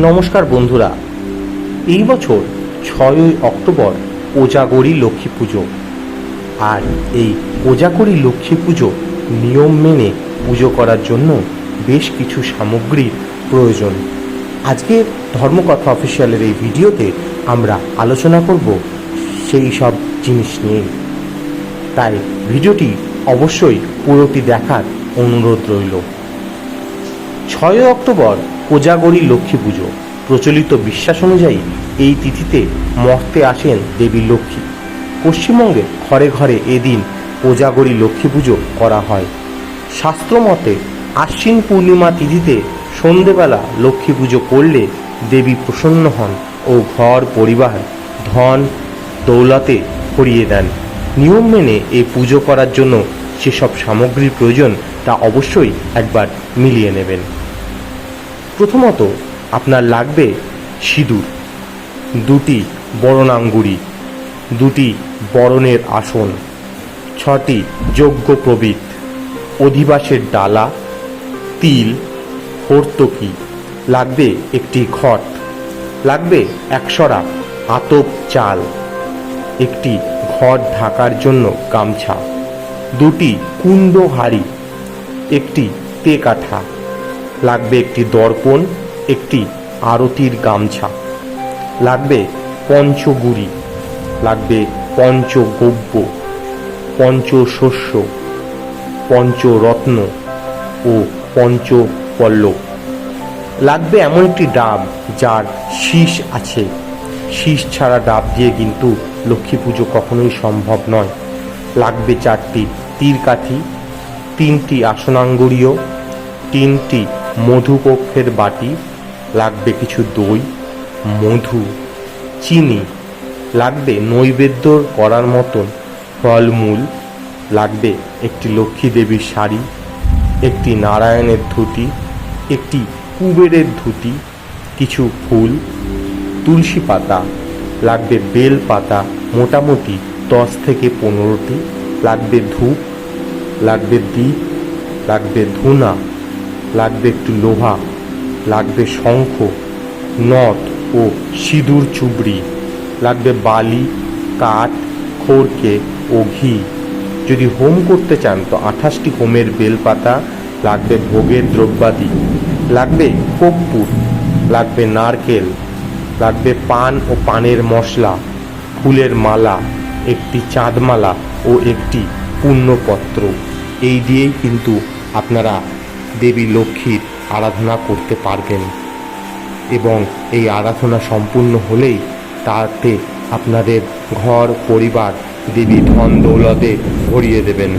নমস্কার বন্ধুরা, এই বছর 6ই অক্টোবর কোজাগরী লক্ষ্মী পুজো। আর এই কোজাগরী লক্ষ্মী পুজো নিয়ম মেনে পুজো করার জন্য বেশ কিছু সামগ্রীর প্রয়োজন। আজকে ধর্মকথা অফিসিয়ালের এই ভিডিওতে আমরা আলোচনা করব সেই সব জিনিস নিয়ে। তাই ভিডিওটি অবশ্যই পুরোটি দেখার অনুরোধ রইল। 6 অক্টোবর কোজাগরী লক্ষ্মী পুজো। প্রচলিত বিশ্বাস অনুযায়ী এই তিথিতে মর্তে আসেন দেবী লক্ষ্মী। পশ্চিমবঙ্গে ঘরে ঘরে এদিন কোজাগরী লক্ষ্মী পুজো করা হয়। শাস্ত্রমতে আশ্বিন পূর্ণিমা তিথিতে সন্ধেবেলা লক্ষ্মী পুজো করলে দেবী প্রসন্ন হন ও ঘর পরিবার ধন দৌলতে ভরিয়ে দেন। নিয়ম মেনে এই পুজো করার জন্য যেসব সামগ্রীর প্রয়োজন তা অবশ্যই একবার মিলিয়ে নেবেন। প্রথমত আপনার লাগবে সিঁদুর, 2টি বরণাঙ্গুরি, 2টি বরণের আসন, 6টি যজ্ঞ প্রবীত, অধিবাসের ডালা, তিল, হর্তকি, লাগবে একটি ঘট, লাগবে 1 সরা আতপ চাল, একটি ঘট ঢাকার জন্য গামছা, 2টি কুন্দ হাঁড়ি, একটি তেকাঠা, লাগবে একটি দর্পণ, একটি আরতির গামছা, লাগবে পঞ্চগুড়ি, লাগবে পঞ্চগব্য, পঞ্চশস্য, পঞ্চরত্ন ও পঞ্চপল্লব। লাগবে এমন একটি ডাব যার শীষ আছে। শীষ ছাড়া ডাব দিয়ে কিন্তু লক্ষ্মী পুজো কখনোই সম্ভব নয়। লাগবে 4টি তীরকাঠি, 3টি আসনাঙ্গুরীয়, 3টি মধুকক্ষের বাটি, লাগবে কিছু দই, মধু, চিনি, লাগবে নৈবেদ্য করার মতন ফলমূল, লাগবে একটি লক্ষ্মী দেবীর শাড়ি, একটি নারায়ণের ধুতি, একটি কুবেরের ধুতি, কিছু ফুল, তুলসী পাতা, লাগবে বেল পাতা মোটামুটি 10 থেকে 15টি, লাগবে ধূপ, লাগবে দীপ, লাগবে ধুনা, লাগবে একটু লোহা, লাগবে শঙ্খ, নথ ও সিঁদুর চুবড়ি, লাগবে বালি, কাঠ, খড়কে ও ঘি। যদি হোম করতে চান তো 28টি হোমের বেলপাতা, লাগবে ভোগের দ্রব্যাদি, লাগবে কর্পূর, লাগবে নারকেল, লাগবে পান ও পানের মশলা, ফুলের মালা, একটি চাঁদমালা ও একটি পুণ্যপত্র। এই দিয়েই কিন্তু আপনারা দেবী লক্ষ্মীর আরাধনা করতে পারবেন এবং এই আরাধনা সম্পূর্ণ হলেই তাতে আপনাদের ঘর পরিবার দেবী ধন দৌলতে ভরিয়ে দেবেন।